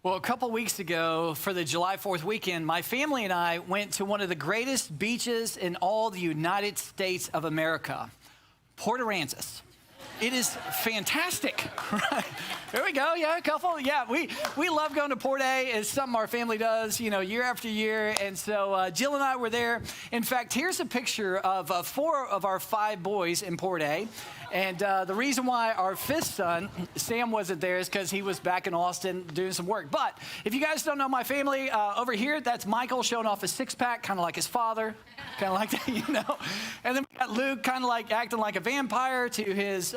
Well, a couple weeks ago for the July 4th weekend, my family and I went to one of the greatest beaches in all the United States of America, Port Aransas. It is fantastic. Right? There we go. Yeah, a couple. Yeah, we love going to Port A. It's something our family does, year after year. And so Jill and I were there. In fact, here's a picture of 4 of our 5 boys in Port A. And the reason why our 5th son, Sam, wasn't there is because he was back in Austin doing some work. But if you guys don't know my family, over here, that's Michael showing off his 6-pack, kind of like his father, kind of like that, And then we got Luke kind of like acting like a vampire to his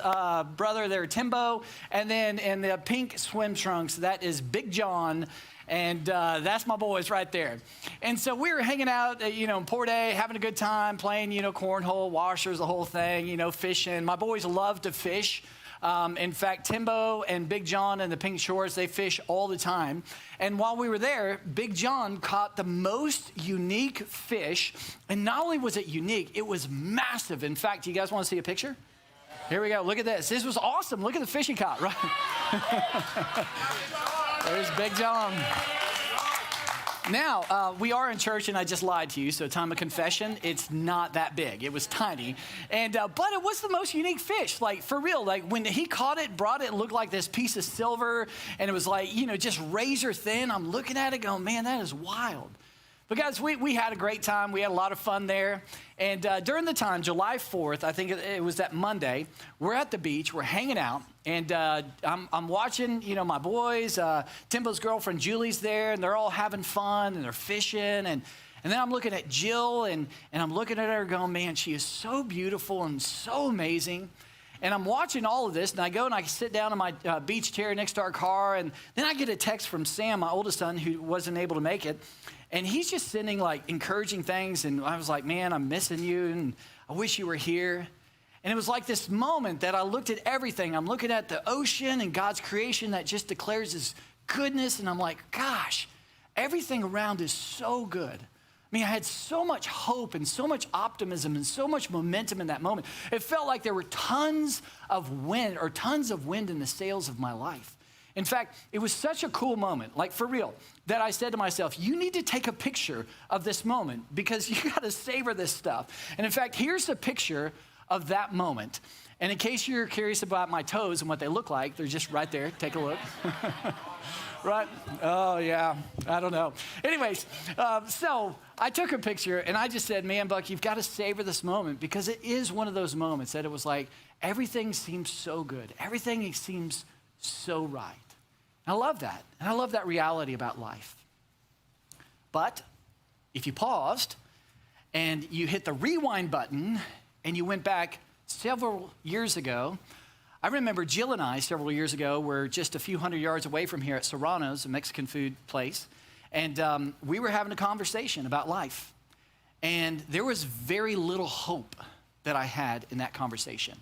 brother there, Timbo. And then in the pink swim trunks, that is Big John. And that's my boys right there. And so we were hanging out, in Port A, having a good time, playing, cornhole, washers, the whole thing, fishing. My boys love to fish. In fact, Timbo and Big John and the Pink Shores, they fish all the time. And while we were there, Big John caught the most unique fish. And not only was it unique, it was massive. In fact, you guys want to see a picture? Here we go. Look at this. This was awesome. Look at the fish he caught, right? There's Big John. Now, we are in church, and I just lied to you, so time of confession, it's not that big. It was tiny. And but it was the most unique fish, like, for real. Like, when he caught it, brought it looked like this piece of silver, and it was like, just razor thin. I'm looking at it going, man, that is wild. But guys, we had a great time. We had a lot of fun there. And during the time, July 4th, I think it was that Monday, we're at the beach, we're hanging out, and I'm watching, my boys, Timbo's girlfriend Julie's there, and they're all having fun, and they're fishing, and then I'm looking at Jill, and I'm looking at her going, man, she is so beautiful and so amazing. And I'm watching all of this, and I go and I sit down in my beach chair next to our car, and then I get a text from Sam, my oldest son, who wasn't able to make it. And he's just sending like encouraging things. And I was like, man, I'm missing you. And I wish you were here. And it was like this moment that I looked at everything. I'm looking at the ocean and God's creation that just declares his goodness. And I'm like, gosh, everything around is so good. I mean, I had so much hope and so much optimism and so much momentum in that moment. It felt like there were tons of wind in the sails of my life. In fact, it was such a cool moment, like for real, that I said to myself, you need to take a picture of this moment because you got to savor this stuff. And in fact, here's a picture of that moment. And in case you're curious about my toes and what they look like, they're just right there. Take a look. Right? Oh, yeah. I don't know. Anyways, so I took a picture and I just said, man, Buck, you've got to savor this moment because it is one of those moments that it was like everything seems so good. Everything seems so right. And I love that. And I love that reality about life. But if you paused and you hit the rewind button and you went back several years ago, I remember Jill and I several years ago were just a few hundred yards away from here at Serrano's, a Mexican food place. And we were having a conversation about life. And there was very little hope that I had in that conversation.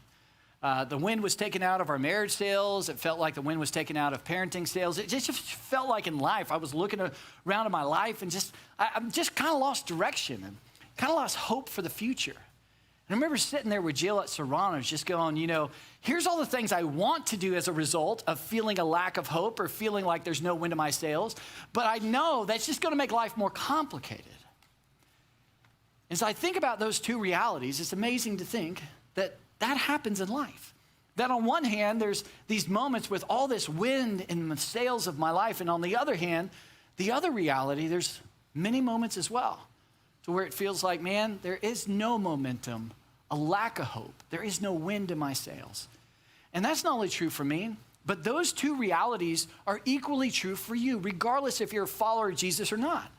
The wind was taken out of our marriage sails. It felt like the wind was taken out of parenting sails. It just felt like in life, I was looking around at my life and I just kind of lost direction and kind of lost hope for the future. And I remember sitting there with Jill at Serrano's just going, here's all the things I want to do as a result of feeling a lack of hope or feeling like there's no wind in my sails, but I know that's just going to make life more complicated. As I think about those two realities, it's amazing to think that happens in life. That on one hand, there's these moments with all this wind in the sails of my life, and on the other hand, the other reality, there's many moments as well to where it feels like, man, there is no momentum, a lack of hope. There is no wind in my sails. And that's not only true for me, but those two realities are equally true for you, regardless if you're a follower of Jesus or not.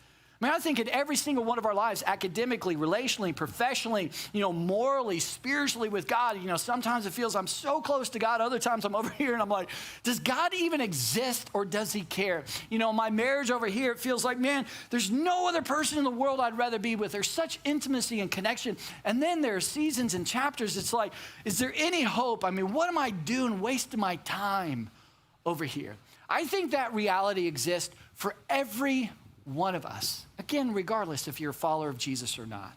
I mean, I think in every single one of our lives, academically, relationally, professionally, morally, spiritually with God, sometimes it feels I'm so close to God. Other times I'm over here and I'm like, does God even exist or does he care? My marriage over here, it feels like, man, there's no other person in the world I'd rather be with. There's such intimacy and connection. And then there are seasons and chapters. It's like, is there any hope? I mean, what am I doing wasting my time over here? I think that reality exists for every one of us, again, regardless if you're a follower of Jesus or not.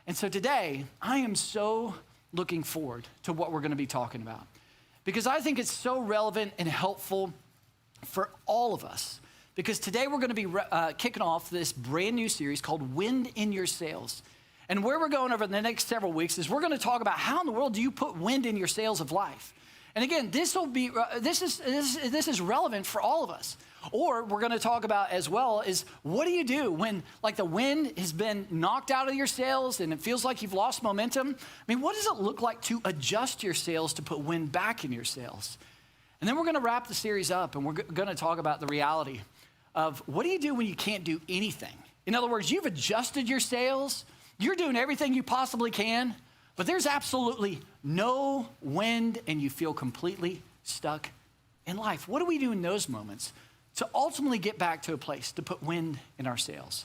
And so today, I am so looking forward to what we're going to be talking about because I think it's so relevant and helpful for all of us. Because today we're going to be kicking off this brand new series called Wind in Your Sails. And where we're going over the next several weeks is we're going to talk about how in the world do you put wind in your sails of life. And again, this is relevant for all of us. Or we're going to talk about as well is what do you do when like the wind has been knocked out of your sails and it feels like you've lost momentum? I mean, what does it look like to adjust your sails to put wind back in your sails? And then we're going to wrap the series up and we're going to talk about the reality of what do you do when you can't do anything? In other words, you've adjusted your sails, you're doing everything you possibly can, but there's absolutely no wind and you feel completely stuck in life. What do we do in those moments to ultimately get back to a place to put wind in our sails?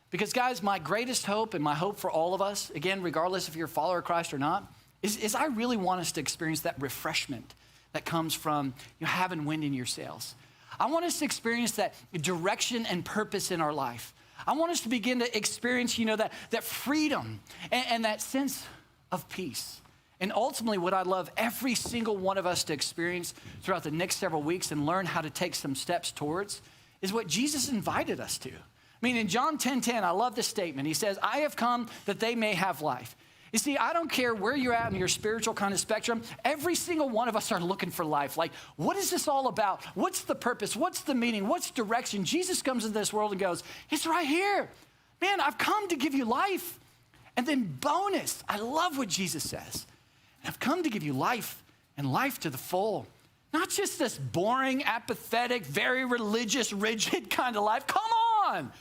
Because guys, my greatest hope and my hope for all of us, again, regardless if you're a follower of Christ or not, is I really want us to experience that refreshment that comes from having wind in your sails. I want us to experience that direction and purpose in our life. I want us to begin to experience, that freedom and that sense of peace. And ultimately, what I'd love every single one of us to experience throughout the next several weeks and learn how to take some steps towards is what Jesus invited us to. I mean, in John 10:10, I love this statement. He says, I have come that they may have life. You see, I don't care where you're at in your spiritual kind of spectrum. Every single one of us are looking for life. Like, what is this all about? What's the purpose? What's the meaning? What's direction? Jesus comes into this world and goes, it's right here. Man, I've come to give you life. And then bonus, I love what Jesus says. I've come to give you life and life to the full. Not just this boring, apathetic, very religious, rigid kind of life. Come on.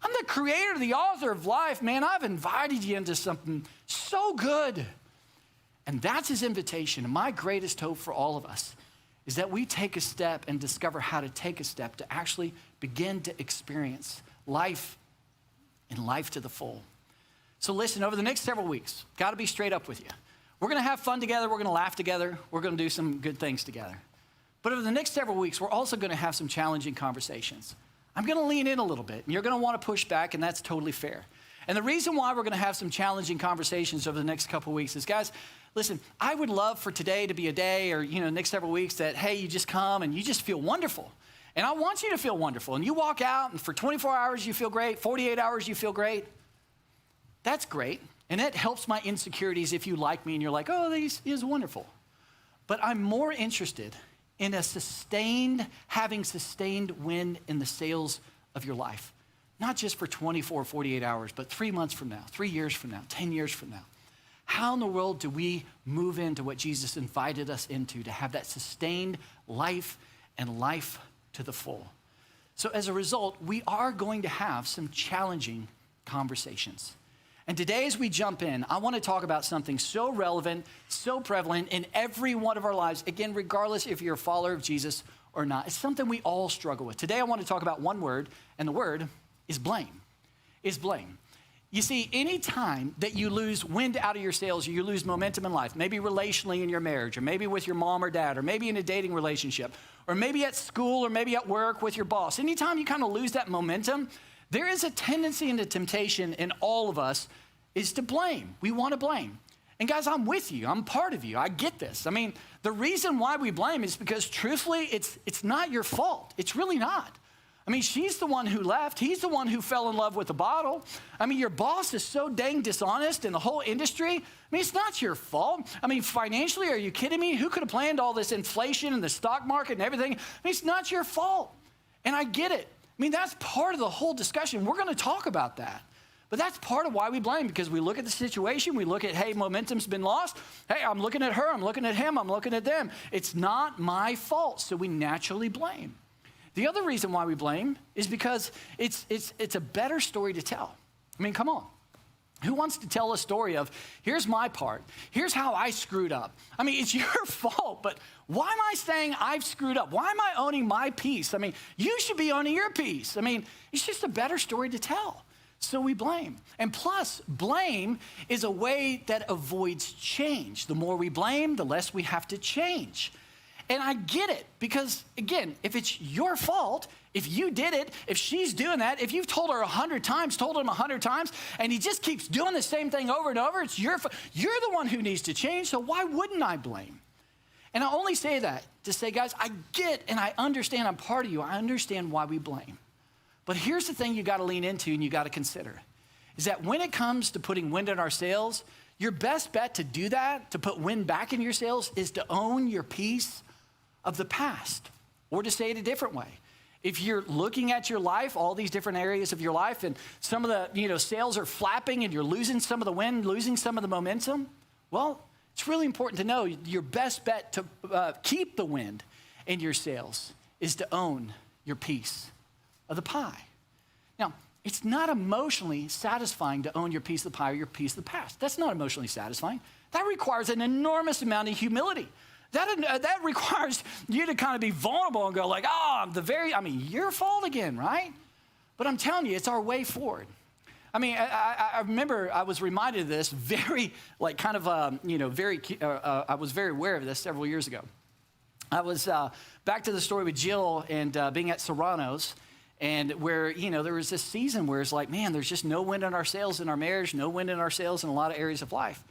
I'm the creator, the author of life, man. I've invited you into something so good. And that's his invitation. And my greatest hope for all of us is that we take a step and discover how to take a step to actually begin to experience life and life to the full. So listen, over the next several weeks, got to be straight up with you. We're going to have fun together. We're going to laugh together. We're going to do some good things together. But over the next several weeks, we're also going to have some challenging conversations. I'm going to lean in a little bit, and you're going to want to push back, and that's totally fair. And the reason why we're going to have some challenging conversations over the next couple of weeks is, guys, listen, I would love for today to be a day or, next several weeks that, hey, you just come and you just feel wonderful. And I want you to feel wonderful. And you walk out, and for 24 hours, you feel great. 48 hours, you feel great. That's great. And it helps my insecurities if you like me and you're like, oh, he is wonderful. But I'm more interested in having sustained wind in the sails of your life. Not just for 24 or 48 hours, but 3 months from now, 3 years from now, 10 years from now. How in the world do we move into what Jesus invited us into to have that sustained life and life to the full? So as a result, we are going to have some challenging conversations. And today as we jump in, I want to talk about something so relevant, so prevalent in every one of our lives, again, regardless if you're a follower of Jesus or not. It's something we all struggle with. Today I want to talk about one word, and the word is blame. Is blame. You see, any time that you lose wind out of your sails, or you lose momentum in life, maybe relationally in your marriage, or maybe with your mom or dad, or maybe in a dating relationship, or maybe at school, or maybe at work with your boss, anytime you kind of lose that momentum, there is a tendency and a temptation in all of us is to blame. We want to blame. And guys, I'm with you. I'm part of you. I get this. I mean, the reason why we blame is because truthfully, it's not your fault. It's really not. I mean, she's the one who left. He's the one who fell in love with the bottle. I mean, your boss is so dang dishonest in the whole industry. I mean, it's not your fault. I mean, financially, are you kidding me? Who could have planned all this inflation and the stock market and everything? I mean, it's not your fault. And I get it. I mean, that's part of the whole discussion. We're going to talk about that. But that's part of why we blame, because we look at the situation, we look at, hey, momentum's been lost. Hey, I'm looking at her, I'm looking at him, I'm looking at them. It's not my fault, so we naturally blame. The other reason why we blame is because it's a better story to tell. I mean, come on. Who wants to tell a story of, here's my part, here's how I screwed up. I mean, it's your fault, but why am I saying I've screwed up? Why am I owning my piece? I mean, you should be owning your piece. I mean, it's just a better story to tell. So we blame. And plus, blame is a way that avoids change. The more we blame, the less we have to change. And I get it, because again, if it's your fault, if you did it, if she's doing that, if you've told her 100 times, told him 100 times, and he just keeps doing the same thing over and over, it's your fault. You're the one who needs to change, so why wouldn't I blame? And I only say that to say, guys, I get and I understand, I'm part of you. I understand why we blame. But here's the thing you got to lean into and you got to consider, is that when it comes to putting wind in our sails, your best bet to do that, to put wind back in your sails, is to own your piece of the past. Or to say it a different way, if you're looking at your life, all these different areas of your life, and some of the sails are flapping and you're losing some of the wind, losing some of the momentum, well, it's really important to know your best bet to keep the wind in your sails is to own your piece of the pie. Now, it's not emotionally satisfying to own your piece of the pie or your piece of the past. That's not emotionally satisfying. That requires an enormous amount of humility. That requires you to kind of be vulnerable and go like, your fault again, right? But I'm telling you, it's our way forward. I mean, I remember I was reminded of this I was very aware of this several years ago. I was back to the story with Jill and being at Serrano's, and where, there was this season where it's like, man, there's just no wind in our sails in our marriage, no wind in our sails in a lot of areas of life.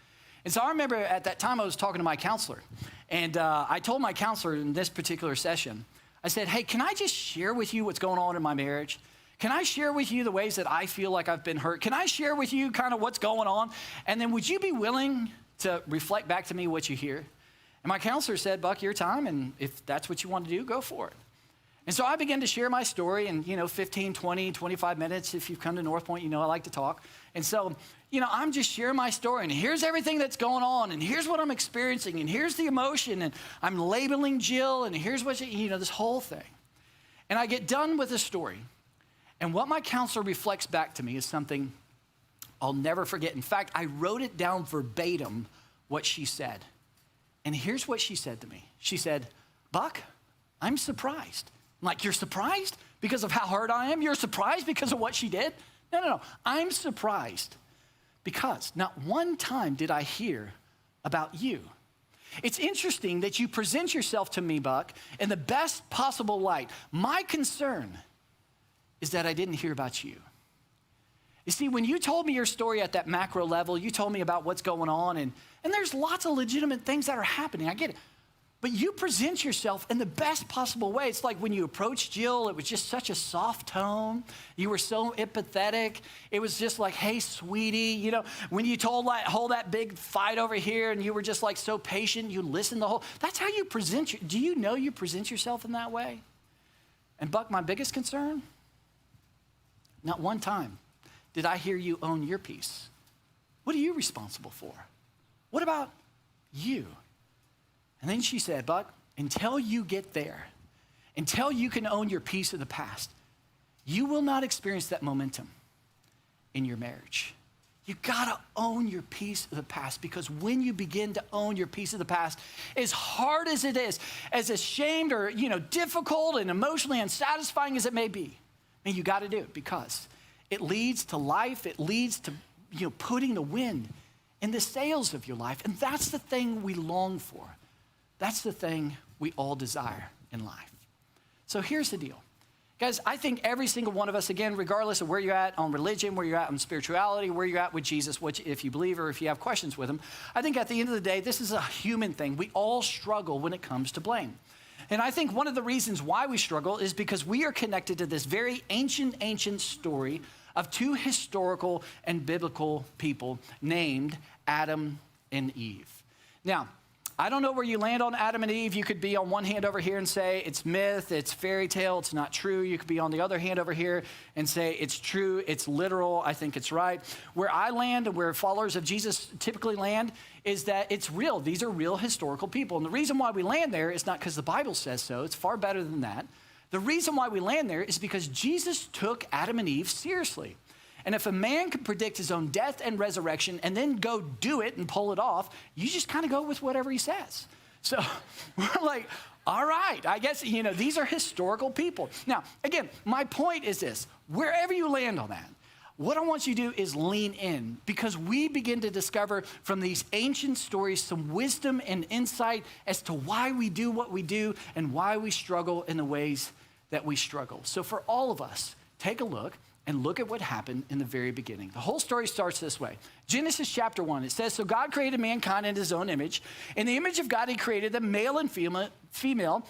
And so I remember at that time I was talking to my counselor, and I told my counselor in this particular session, I said, hey, can I just share with you what's going on in my marriage? Can I share with you the ways that I feel like I've been hurt? Can I share with you kind of what's going on? And then would you be willing to reflect back to me what you hear? And my counselor said, Buck, your time, and if that's what you want to do, go for it. And so I began to share my story in, 15, 20, 25 minutes. If you've come to Northpoint, I like to talk. And so, I'm just sharing my story, and here's everything that's going on, and here's what I'm experiencing, and here's the emotion, and I'm labeling Jill, and here's what, this whole thing. And I get done with the story, and what my counselor reflects back to me is something I'll never forget. In fact, I wrote it down verbatim, what she said. And here's what she said to me. She said, Buck, I'm surprised. I'm like, you're surprised because of how hurt I am? You're surprised because of what she did? No. I'm surprised because not one time did I hear about you. It's interesting that you present yourself to me, Buck, in the best possible light. My concern is that I didn't hear about you. You see, when you told me your story at that macro level, you told me about what's going on, and there's lots of legitimate things that are happening. I get it. But you present yourself in the best possible way. It's like when you approached Jill, it was just such a soft tone. You were so empathetic. It was just like, hey, sweetie. When you hold that big fight over here, and you were just like so patient, you listened the whole. That's how you present. Do you know you present yourself in that way? And Buck, my biggest concern, not one time did I hear you own your piece. What are you responsible for? What about you? And then she said, Buck, until you get there, until you can own your piece of the past, you will not experience that momentum in your marriage. You gotta own your piece of the past, because when you begin to own your piece of the past, as hard as it is, as ashamed or difficult and emotionally unsatisfying as it may be, you gotta do it, because it leads to life. It leads to putting the wind in the sails of your life. And that's the thing we long for. That's the thing we all desire in life. So here's the deal. Guys, I think every single one of us, again, regardless of where you're at on religion, where you're at on spirituality, where you're at with Jesus, which if you believe or if you have questions with him, I think at the end of the day, this is a human thing. We all struggle when it comes to blame. And I think one of the reasons why we struggle is because we are connected to this very ancient story of two historical and biblical people named Adam and Eve. Now, I don't know where you land on Adam and Eve. You could be on one hand over here and say it's myth, it's fairy tale, it's not true. You could be on the other hand over here and say it's true, it's literal, I think it's right. Where I land and where followers of Jesus typically land is that it's real. These are real historical people. And the reason why we land there is not because the Bible says so. It's far better than that. The reason why we land there is because Jesus took Adam and Eve seriously. And if a man could predict his own death and resurrection and then go do it and pull it off, you just kind of go with whatever he says. So we're like, all right, I guess, these are historical people. Now, again, my point is this, wherever you land on that, what I want you to do is lean in, because we begin to discover from these ancient stories some wisdom and insight as to why we do what we do and why we struggle in the ways that we struggle. So for all of us, take a look and look at what happened in the very beginning. The whole story starts this way. Genesis chapter 1, it says, so God created mankind in his own image. In the image of God, he created them, male and female.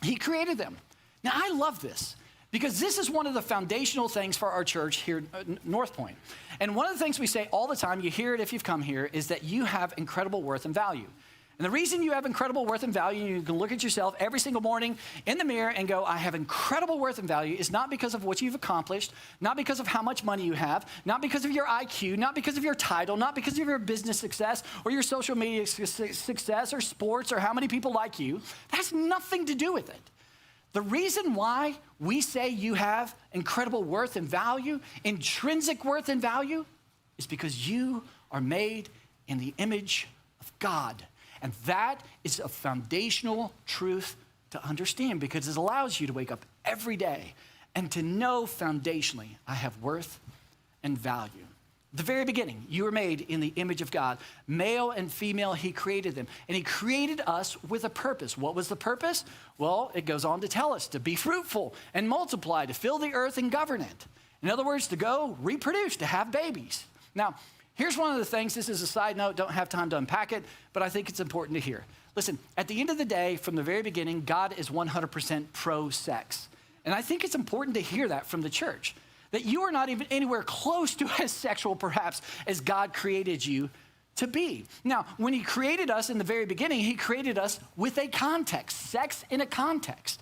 He created them. Now, I love this because this is one of the foundational things for our church here at Northpoint. And one of the things we say all the time, you hear it if you've come here, is that you have incredible worth and value. And the reason you have incredible worth and value, you can look at yourself every single morning in the mirror and go, I have incredible worth and value, is not because of what you've accomplished, not because of how much money you have, not because of your IQ, not because of your title, not because of your business success or your social media success or sports or how many people like you. That has nothing to do with it. The reason why we say you have incredible worth and value, intrinsic worth and value, is because you are made in the image of God. And that is a foundational truth to understand because it allows you to wake up every day and to know foundationally, I have worth and value. At the very beginning, you were made in the image of God. Male and female, he created them. And he created us with a purpose. What was the purpose? Well, it goes on to tell us to be fruitful and multiply, to fill the earth and govern it. In other words, to go reproduce, to have babies. Now, here's one of the things, this is a side note, don't have time to unpack it, but I think it's important to hear. Listen, at the end of the day, from the very beginning, God is 100% pro-sex. And I think it's important to hear that from the church, that you are not even anywhere close to as sexual, perhaps, as God created you to be. Now, when he created us in the very beginning, he created us with a context, sex in a context.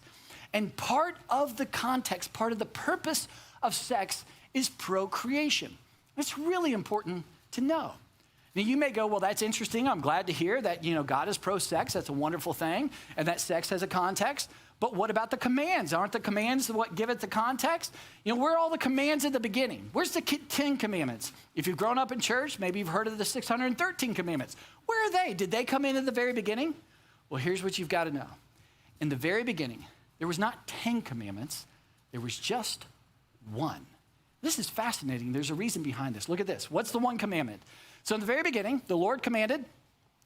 And part of the context, part of the purpose of sex is procreation. It's really important to know. Now, you may go, well, that's interesting. I'm glad to hear that, God is pro-sex. That's a wonderful thing. And that sex has a context. But what about the commands? Aren't the commands what give it the context? Where are all the commands at the beginning? Where's the 10 commandments? If you've grown up in church, maybe you've heard of the 613 commandments. Where are they? Did they come in at the very beginning? Well, here's what you've got to know. In the very beginning, there was not 10 commandments. There was just one. This is fascinating. There's a reason behind this. Look at this. What's the one commandment? So in the very beginning, the Lord commanded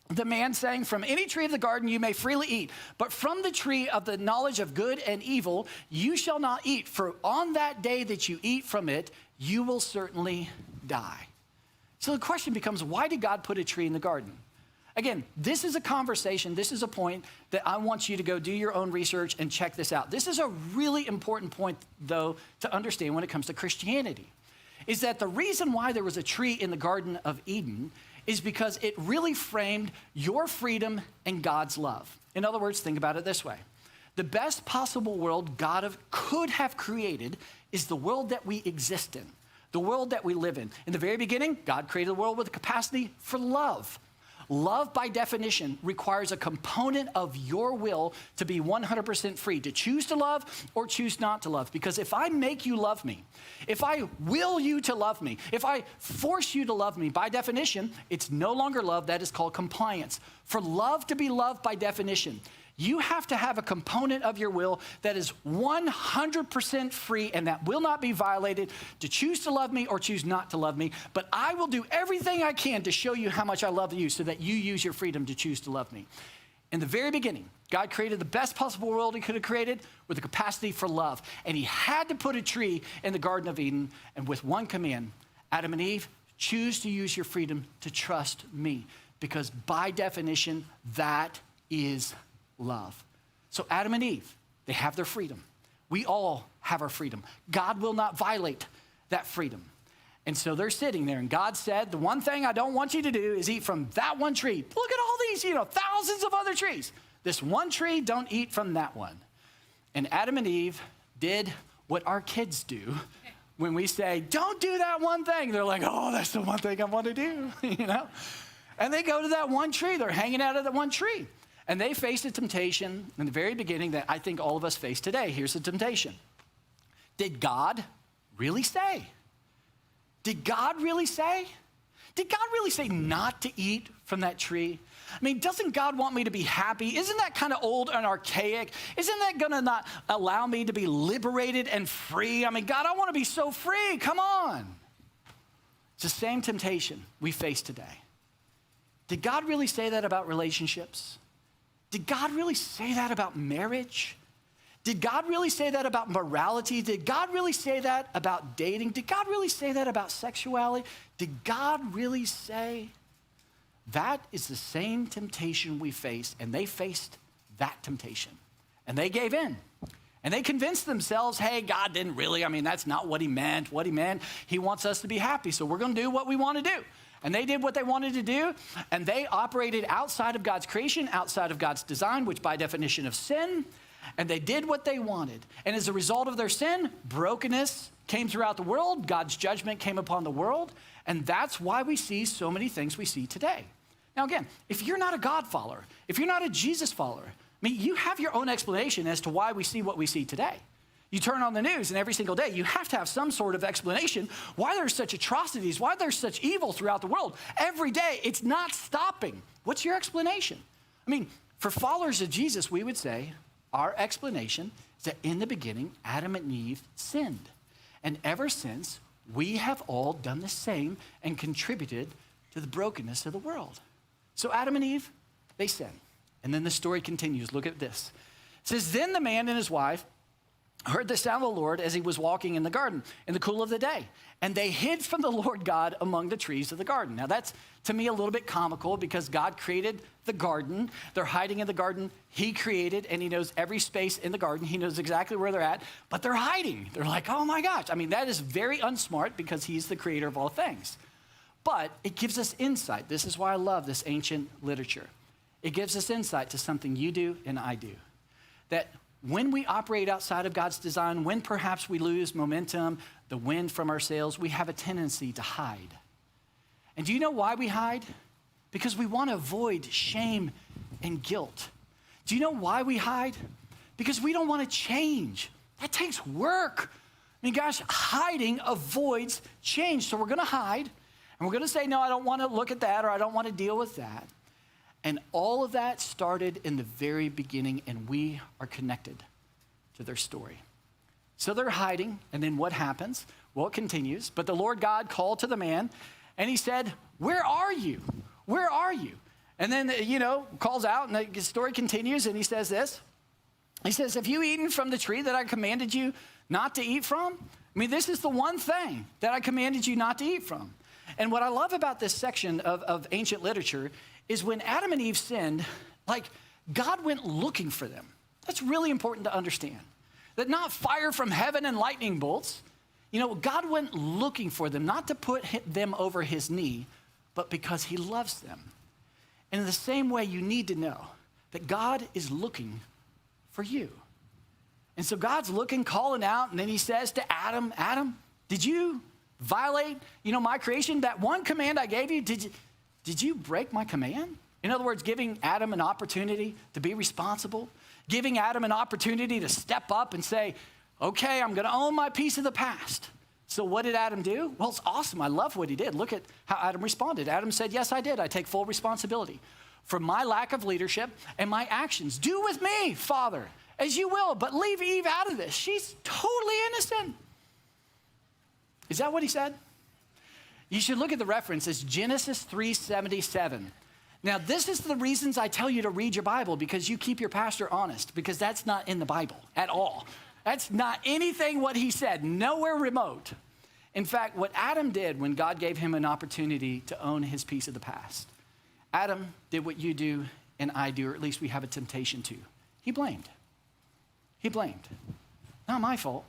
the man, saying, from any tree of the garden you may freely eat, but from the tree of the knowledge of good and evil you shall not eat, for on that day that you eat from it, you will certainly die. So the question becomes, why did God put a tree in the garden? Again, this is a conversation, this is a point that I want you to go do your own research and check this out. This is a really important point, though, to understand when it comes to Christianity, is that the reason why there was a tree in the Garden of Eden is because it really framed your freedom and God's love. In other words, think about it this way. The best possible world God could have created is the world that we exist in, the world that we live in. In the very beginning, God created the world with a capacity for love. Love, by definition, requires a component of your will to be 100% free, to choose to love or choose not to love. Because if I make you love me, if I will you to love me, if I force you to love me, by definition, it's no longer love. That is called compliance. For love to be loved, by definition, you have to have a component of your will that is 100% free and that will not be violated, to choose to love me or choose not to love me. But I will do everything I can to show you how much I love you so that you use your freedom to choose to love me. in the very beginning, God created the best possible world he could have created with the capacity for love. And he had to put a tree in the Garden of Eden. And with one command, Adam and Eve, choose to use your freedom to trust me. Because by definition, that is love. So Adam and Eve, they have their freedom. We all have our freedom. God will not violate that freedom. And so they're sitting there, and God said, the one thing I don't want you to do is eat from that one tree. Look at all these, thousands of other trees. This one tree, don't eat from that one. And Adam and Eve did what our kids do when we say, don't do that one thing. They're like, oh, that's the one thing I want to do, And they go to that one tree. They're hanging out of that one tree. And they faced a temptation in the very beginning that I think all of us face today. Here's the temptation. Did God really say? Did God really say? Did God really say not to eat from that tree? I mean, doesn't God want me to be happy? Isn't that kind of old and archaic? Isn't that going to not allow me to be liberated and free? I mean, God, I want to be so free. Come on. It's the same temptation we face today. Did God really say that about relationships? Did God really say that about marriage? Did God really say that about morality? Did God really say that about dating? Did God really say that about sexuality? Did God really say? That is the same temptation we face, and they faced that temptation. And they gave in. And they convinced themselves, hey, God didn't really, that's not what he meant. What he meant, he wants us to be happy, so we're going to do what we want to do. And they did what they wanted to do, and they operated outside of God's creation, outside of God's design, which by definition of sin, and they did what they wanted. And as a result of their sin, brokenness came throughout the world. God's judgment came upon the world, and that's why we see so many things we see today. Now again, if you're not a God follower, if you're not a Jesus follower, you have your own explanation as to why we see what we see today. You turn on the news, and every single day, you have to have some sort of explanation why there's such atrocities, why there's such evil throughout the world. Every day, it's not stopping. What's your explanation? For followers of Jesus, we would say our explanation is that in the beginning, Adam and Eve sinned. And ever since, we have all done the same and contributed to the brokenness of the world. So Adam and Eve, they sin. And then the story continues. Look at this. It says, then the man and his wife heard the sound of the Lord as he was walking in the garden in the cool of the day. And they hid from the Lord God among the trees of the garden. Now that's, to me, a little bit comical because God created the garden. They're hiding in the garden he created, and he knows every space in the garden. He knows exactly where they're at, but they're hiding. They're like, oh my gosh. That is very unsmart because he's the creator of all things. But it gives us insight. This is why I love this ancient literature. It gives us insight to something you do and I do. That when we operate outside of God's design, when perhaps we lose momentum, the wind from our sails, we have a tendency to hide. And do you know why we hide? Because we want to avoid shame and guilt. Do you know why we hide? Because we don't want to change. That takes work. Gosh, hiding avoids change. So we're going to hide, and we're going to say, no, I don't want to look at that, or I don't want to deal with that. And all of that started in the very beginning, and we are connected to their story. So they're hiding, and then what happens? Well, it continues. But the Lord God called to the man, and he said, where are you? Where are you? And then, calls out, and the story continues, and he says this. He says, have you eaten from the tree that I commanded you not to eat from? This is the one thing that I commanded you not to eat from. And what I love about this section of ancient literature is when Adam and Eve sinned, God went looking for them. That's really important to understand. That not fire from heaven and lightning bolts. God went looking for them, not to put them over his knee, but because he loves them. And in the same way, you need to know that God is looking for you. And so God's looking, calling out, and then he says to Adam, Adam, did you violate, my creation? That one command I gave you, did you break my command? In other words, giving Adam an opportunity to be responsible, giving Adam an opportunity to step up and say, okay, I'm going to own my piece of the past. So what did Adam do? Well, it's awesome. I love what he did. Look at how Adam responded. Adam said, yes, I did. I take full responsibility for my lack of leadership and my actions. Do with me, Father, as you will, but leave Eve out of this. She's totally innocent. Is that what he said? You should look at the reference. It's Genesis 3:77. Now, this is the reasons I tell you to read your Bible, because you keep your pastor honest, because that's not in the Bible at all. That's not anything what he said, nowhere remote. In fact, what Adam did when God gave him an opportunity to own his piece of the past, Adam did what you do and I do, or at least we have a temptation to. He blamed. He blamed. Not my fault.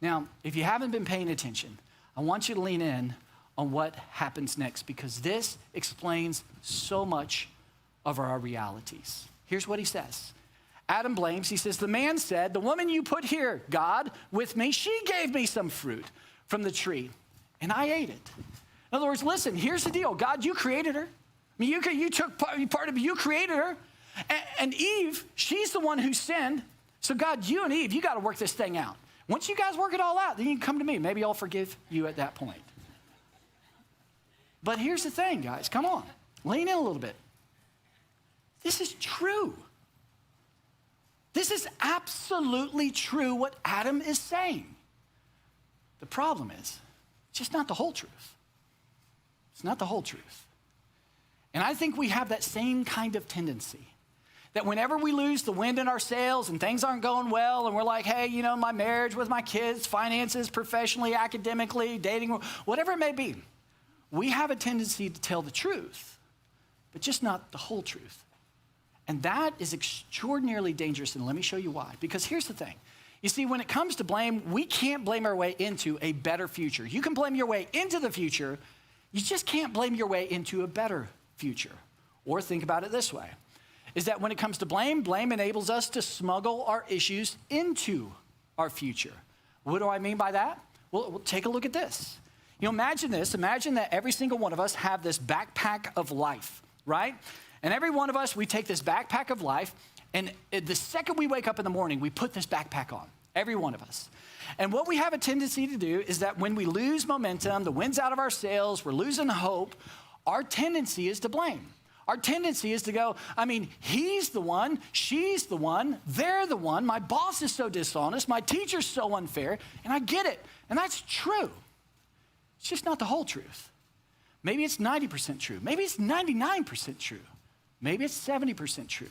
Now, if you haven't been paying attention, I want you to lean in on what happens next, because this explains so much of our realities. Here's what he says. Adam blames. He says, the man said, the woman you put here, God, with me, she gave me some fruit from the tree, and I ate it. In other words, listen, here's the deal. God, you created her. I mean, you took part of it. You created her. And Eve, she's the one who sinned. So God, you and Eve, you got to work this thing out. Once you guys work it all out, then you can come to me. Maybe I'll forgive you at that point. But here's the thing, guys. Come on. Lean in a little bit. This is true. This is absolutely true what Adam is saying. The problem is, it's just not the whole truth. It's not the whole truth. And I think we have that same kind of tendency, that whenever we lose the wind in our sails and things aren't going well, and we're like, hey, you know, my marriage with my kids, finances, professionally, academically, dating, whatever it may be, we have a tendency to tell the truth, but just not the whole truth. And that is extraordinarily dangerous, and let me show you why. Because here's the thing. You see, when it comes to blame, we can't blame our way into a better future. You can blame your way into the future. You just can't blame your way into a better future. Or think about it this way, is that when it comes to blame, blame enables us to smuggle our issues into our future. What do I mean by that? Well, take a look at this. You know, imagine this. Imagine that every single one of us have this backpack of life, right? And every one of us, we take this backpack of life, and the second we wake up in the morning, we put this backpack on, every one of us. And what we have a tendency to do is that when we lose momentum, the wind's out of our sails, we're losing hope, our tendency is to blame. Our tendency is to go, I mean, he's the one, she's the one, they're the one, my boss is so dishonest, my teacher's so unfair, and I get it, and that's true. It's just not the whole truth. Maybe it's 90% true. Maybe it's 99% true. Maybe it's 70% true.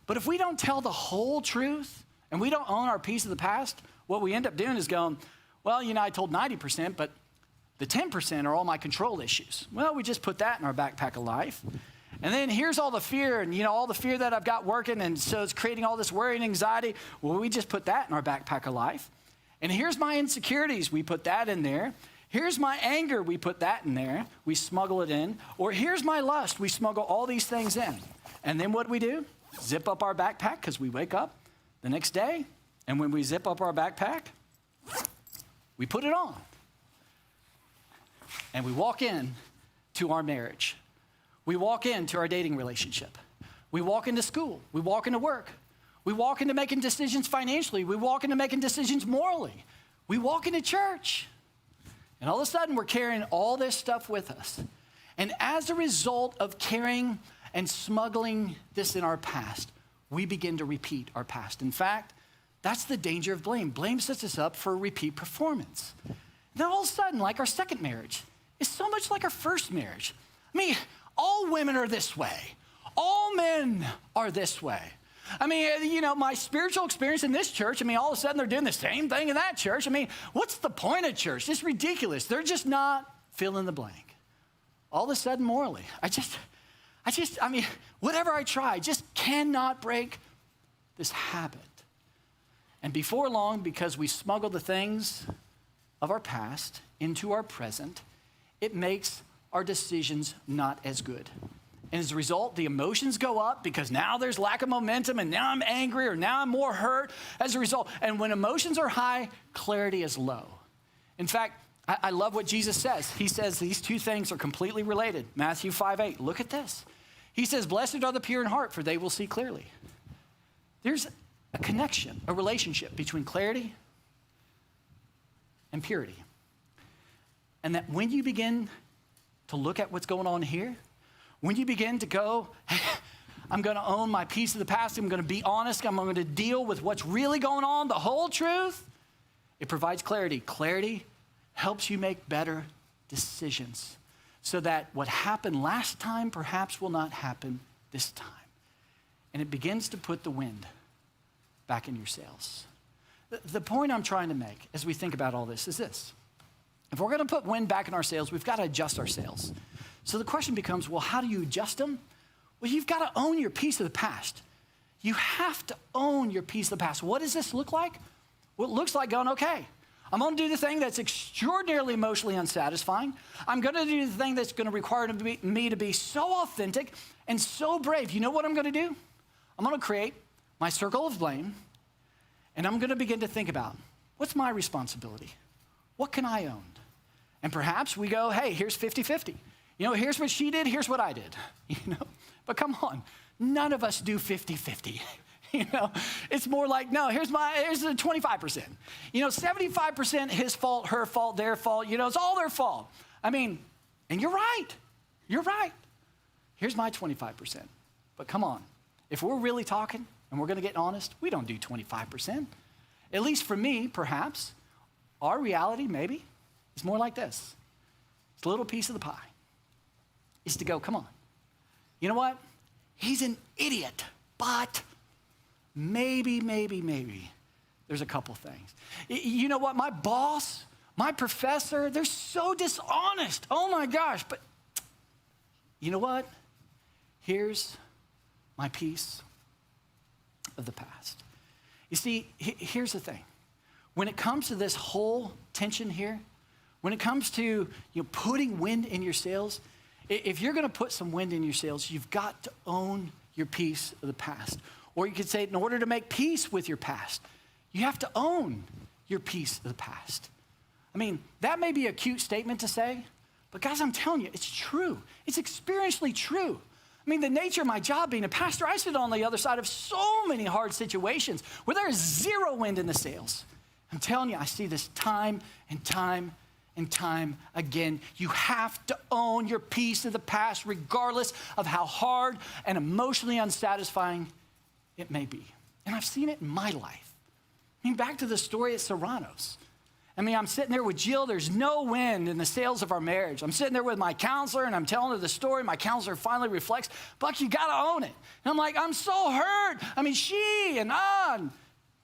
But if we don't tell the whole truth and we don't own our piece of the past, what we end up doing is going, well, you know, I told 90%, but the 10% are all my control issues. Well, we just put that in our backpack of life. And then here's all the fear, and you know, all the fear that I've got working, and so it's creating all this worry and anxiety. Well, we just put that in our backpack of life. And here's my insecurities, we put that in there. Here's my anger, we put that in there. We smuggle it in. Or here's my lust, we smuggle all these things in. And then what do we do? Zip up our backpack, because we wake up the next day, and when we zip up our backpack, we put it on. And we walk in to our marriage. We walk into our dating relationship. We walk into school. We walk into work. We walk into making decisions financially. We walk into making decisions morally. We walk into church. And all of a sudden, we're carrying all this stuff with us. And as a result of carrying and smuggling this in our past, we begin to repeat our past. In fact, that's the danger of blame. Blame sets us up for repeat performance. Then all of a sudden, like our second marriage, is so much like our first marriage. I mean, all women are this way. All men are this way. I mean, you know, my spiritual experience in this church, I mean, all of a sudden they're doing the same thing in that church. I mean, what's the point of church? It's ridiculous. They're just not fill in the blank. All of a sudden, morally, I mean, whatever I try, I just cannot break this habit. And before long, because we smuggle the things of our past into our present, it makes our decisions not as good. And as a result, the emotions go up because now there's lack of momentum, and now I'm angry, or now I'm more hurt as a result. And when emotions are high, clarity is low. In fact, I love what Jesus says. He says these two things are completely related. Matthew 5:8. Look at this. He says, blessed are the pure in heart, for they will see clearly. There's a connection, a relationship between clarity and purity. And that when you begin to look at what's going on here, when you begin to go, hey, I'm going to own my piece of the past, I'm going to be honest, I'm going to deal with what's really going on, the whole truth, it provides clarity. Clarity helps you make better decisions. so that what happened last time perhaps will not happen this time. And it begins to put the wind back in your sails. The point I'm trying to make as we think about all this is this. If we're going to put wind back in our sails, we've got to adjust our sails. So the question becomes, well, how do you adjust them? Well, you've got to own your piece of the past. You have to own your piece of the past. What does this look like? Well, it looks like going, okay, I'm going to do the thing that's extraordinarily emotionally unsatisfying. I'm going to do the thing that's going to require me to be so authentic and so brave. You know what I'm going to do? I'm going to create my circle of blame, and I'm going to begin to think about, what's my responsibility? What can I own? And perhaps we go, hey, here's 50-50. You know, here's what she did, here's what I did. You know, but come on, none of us do 50-50. You know, it's more like, no, here's the 25%. You know, 75% his fault, her fault, their fault. You know, it's all their fault. I mean, and you're right. You're right. Here's my 25%. But come on, if we're really talking and we're going to get honest, we don't do 25%. At least for me, perhaps, our reality maybe is more like this. It's a little piece of the pie. Is to go, come on. You know what? He's an idiot, but maybe there's a couple things. You know what? My boss, my professor, they're so dishonest. Oh my gosh. But you know what? Here's my piece of the past. You see, here's the thing. When it comes to this whole tension here, when it comes to putting wind in your sails, if you're going to put some wind in your sails, you've got to own your piece of the past. Or you could say, in order to make peace with your past, you have to own your piece of the past. I mean, that may be a cute statement to say, but guys, I'm telling you, it's true. It's experientially true. I mean, the nature of my job being a pastor, I sit on the other side of so many hard situations where there is zero wind in the sails. I'm telling you, I see this time and time and time again. You have to own your piece of the past, regardless of how hard and emotionally unsatisfying it may be. And I've seen it in my life. I mean, back to the story at Serrano's. I mean, I'm sitting there with Jill. There's no wind in the sails of our marriage. I'm sitting there with my counselor, and I'm telling her the story. My counselor finally reflects, Buck, you got to own it. And I'm like, I'm so hurt. I mean, she and on.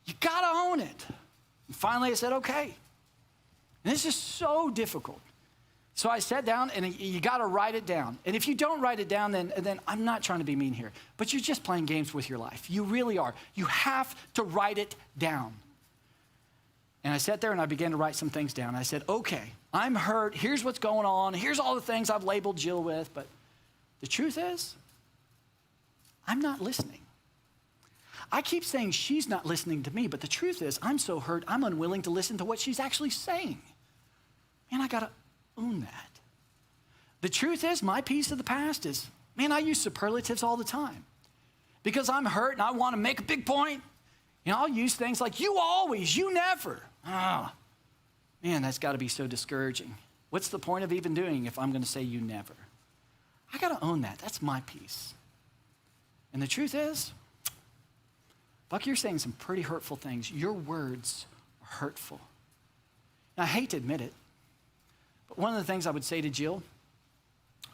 You got to own it. And finally, I said, okay. And this is so difficult. So I sat down, and you got to write it down. And if you don't write it down, then I'm not trying to be mean here, but you're just playing games with your life. You really are. You have to write it down. And I sat there, and I began to write some things down. I said, okay, I'm hurt. Here's what's going on. Here's all the things I've labeled Jill with. But the truth is, I'm not listening. I keep saying she's not listening to me, but the truth is, I'm so hurt, I'm unwilling to listen to what she's actually saying. Man, I got to own that. The truth is, my piece of the past is, man, I use superlatives all the time. Because I'm hurt and I want to make a big point, I'll use things like, you always, you never. Oh, man, that's got to be so discouraging. What's the point of even doing if I'm going to say you never? I got to own that. That's my piece. And the truth is, Buck, you're saying some pretty hurtful things. Your words are hurtful. And I hate to admit it, but one of the things I would say to Jill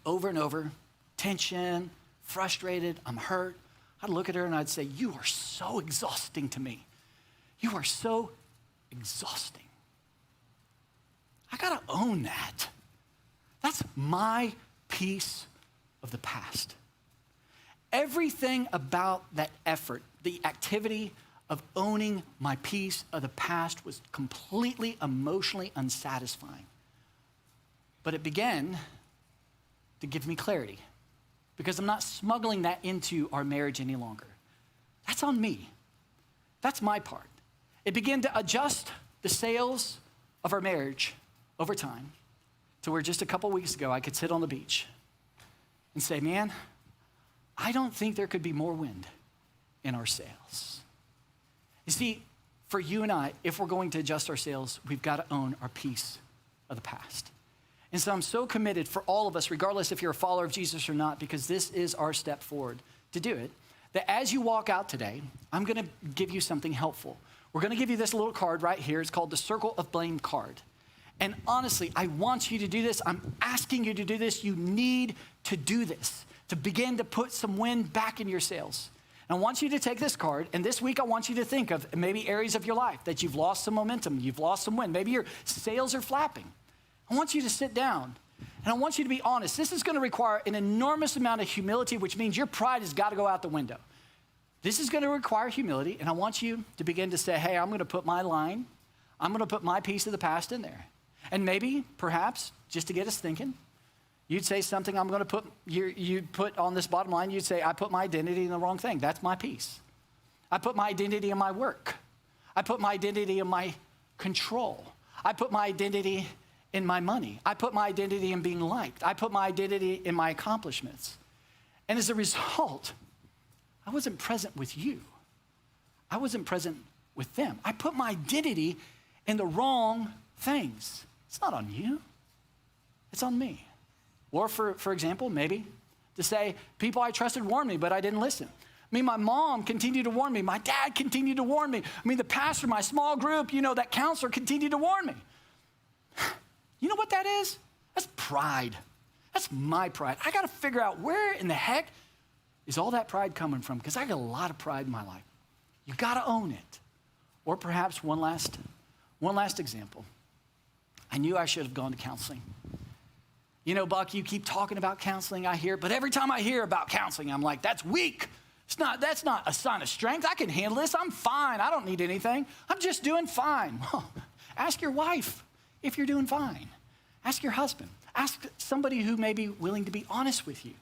over and over, tension, frustrated, I'm hurt, I'd look at her and I'd say, you are so exhausting to me. You are so exhausting. I got to own that. That's my piece of the past. Everything about that effort, the activity of owning my piece of the past was completely emotionally unsatisfying. But it began to give me clarity because I'm not smuggling that into our marriage any longer. That's on me. That's my part. It began to adjust the sails of our marriage over time to where just a couple weeks ago I could sit on the beach and say, man, I don't think there could be more wind in our sails. You see, for you and I, if we're going to adjust our sails, we've got to own our piece of the past. And so I'm so committed for all of us, regardless if you're a follower of Jesus or not, because this is our step forward to do it, that as you walk out today, I'm going to give you something helpful. We're going to give you this little card right here. It's called the Circle of Blame card. And honestly, I want you to do this. I'm asking you to do this. You need to do this to begin to put some wind back in your sails. And I want you to take this card, and this week I want you to think of maybe areas of your life that you've lost some momentum, you've lost some wind. Maybe your sails are flapping. I want you to sit down, and I want you to be honest. This is going to require an enormous amount of humility, which means your pride has got to go out the window. This is going to require humility, and I want you to begin to say, hey, I'm going to put my line, I'm going to put my piece of the past in there. And maybe, perhaps, just to get us thinking, you'd say something I'm going to put, you'd put on this bottom line, you'd say, I put my identity in the wrong thing. That's my piece. I put my identity in my work. I put my identity in my control. I put my identity in my money. I put my identity in being liked. I put my identity in my accomplishments. And as a result, I wasn't present with you. I wasn't present with them. I put my identity in the wrong things. It's not on you. It's on me. Or for example, maybe to say, people I trusted warned me, but I didn't listen. I mean, my mom continued to warn me. My dad continued to warn me. I mean, the pastor, my small group, that counselor continued to warn me. You know what that is? That's pride. That's my pride. I got to figure out where in the heck is all that pride coming from? Because I got a lot of pride in my life. You got to own it. Or perhaps one last example. I knew I should have gone to counseling. Buck, you keep talking about counseling, I hear, but every time I hear about counseling, I'm like, that's weak. That's not a sign of strength. I can handle this. I'm fine. I don't need anything. I'm just doing fine. Well, ask your wife if you're doing fine. Ask your husband. Ask somebody who may be willing to be honest with you.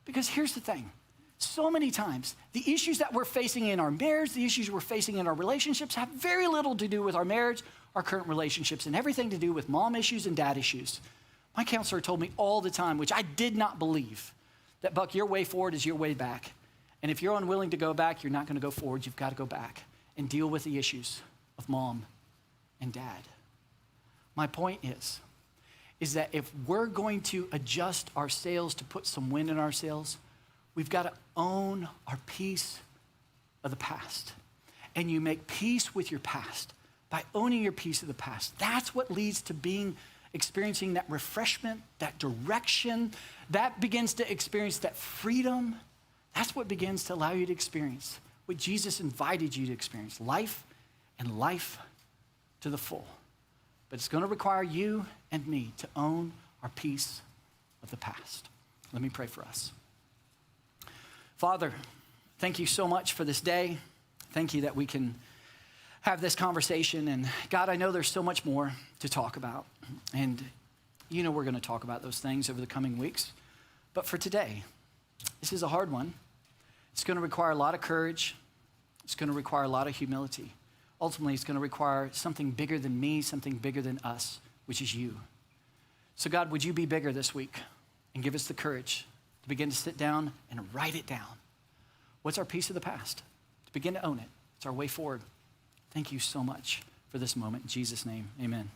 Because here's the thing. So many times, the issues that we're facing in our marriage, the issues we're facing in our relationships have very little to do with our marriage, our current relationships, and everything to do with mom issues and dad issues. My counselor told me all the time, which I did not believe, that, Buck, your way forward is your way back. And if you're unwilling to go back, you're not going to go forward. You've got to go back and deal with the issues of mom and dad. My point is that if we're going to adjust our sails to put some wind in our sails, we've got to own our piece of the past. And you make peace with your past by owning your piece of the past. That's what leads to experiencing that refreshment, that direction, that begins to experience that freedom. That's what begins to allow you to experience what Jesus invited you to experience, life and life to the full. But it's going to require you and me to own our piece of the past. Let me pray for us. Father, thank you so much for this day. Thank you that we can have this conversation. And God, I know there's so much more to talk about. And we're going to talk about those things over the coming weeks. But for today, this is a hard one. It's going to require a lot of courage. It's going to require a lot of humility. Ultimately, it's going to require something bigger than me, something bigger than us, which is you. So God, would you be bigger this week and give us the courage to begin to sit down and write it down. What's our piece of the past? To begin to own it. It's our way forward. Thank you so much for this moment. In Jesus' name, amen.